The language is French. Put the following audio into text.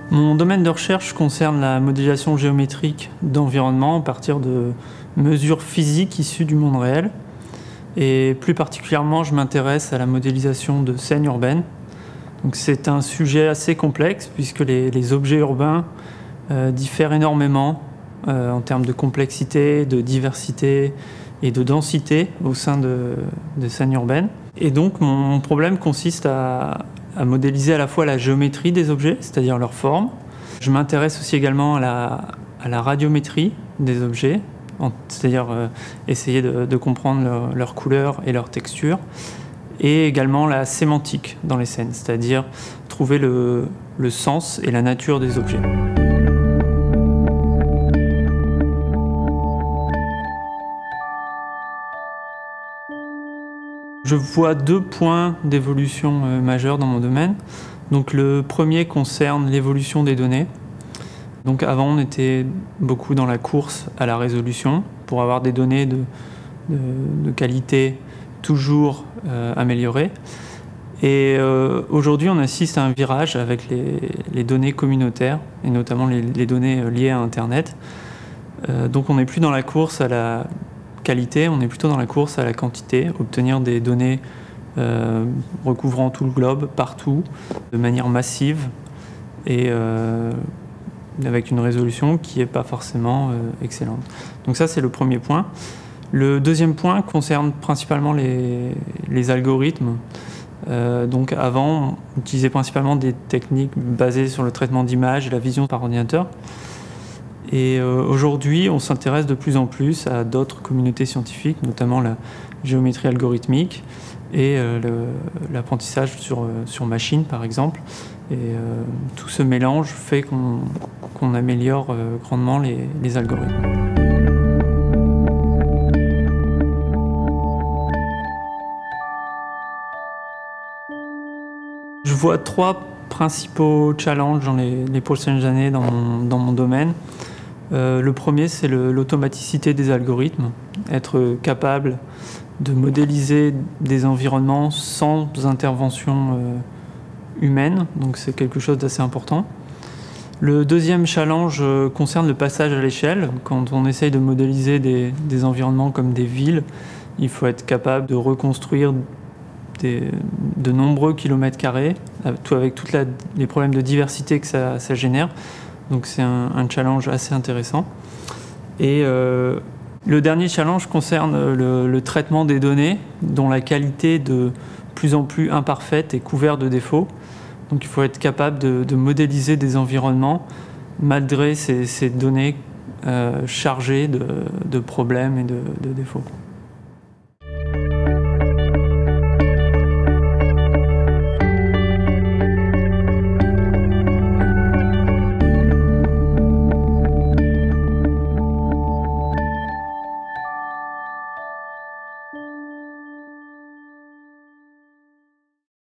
Mon domaine de recherche concerne la modélisation géométrique d'environnement à partir de mesures physiques issues du monde réel. Et plus particulièrement, je m'intéresse à la modélisation de scènes urbaines. C'est un sujet assez complexe puisque les objets urbains diffèrent énormément en termes de complexité, de diversité et de densité au sein de scènes urbaines. Et donc mon problème consiste à modéliser à la fois la géométrie des objets, c'est-à-dire leur forme. Je m'intéresse aussi également à la radiométrie des objets, c'est-à-dire essayer de comprendre leur couleur et leur texture, et également la sémantique dans les scènes, c'est-à-dire trouver le sens et la nature des objets. Je vois deux points d'évolution majeurs dans mon domaine. Donc, le premier concerne l'évolution des données. Donc, avant, on était beaucoup dans la course à la résolution pour avoir des données de qualité toujours améliorée. Et aujourd'hui, on assiste à un virage avec les données communautaires et notamment les données liées à Internet. Donc, on n'est plus dans la course à la qualité, on est plutôt dans la course à la quantité, obtenir des données recouvrant tout le globe, partout, de manière massive et avec une résolution qui n'est pas forcément excellente. Donc ça, c'est le premier point. Le deuxième point concerne principalement les algorithmes. Donc avant, on utilisait principalement des techniques basées sur le traitement d'images et la vision par ordinateur. Et aujourd'hui, on s'intéresse de plus en plus à d'autres communautés scientifiques, notamment la géométrie algorithmique et l'apprentissage sur machine, par exemple. Et tout ce mélange fait qu'on améliore grandement les algorithmes. Je vois trois principaux challenges dans les prochaines années dans mon domaine. Le premier, c'est l'automaticité des algorithmes, être capable de modéliser des environnements sans intervention humaine, donc c'est quelque chose d'assez important. Le deuxième challenge concerne le passage à l'échelle. Quand on essaye de modéliser des environnements comme des villes, il faut être capable de reconstruire de nombreux kilomètres carrés, avec tous les problèmes de diversité que ça génère. Donc c'est un challenge assez intéressant. Et le dernier challenge concerne le traitement des données, dont la qualité est de plus en plus imparfaite et couverte de défauts. Donc il faut être capable de modéliser des environnements malgré ces données chargées de problèmes et de défauts.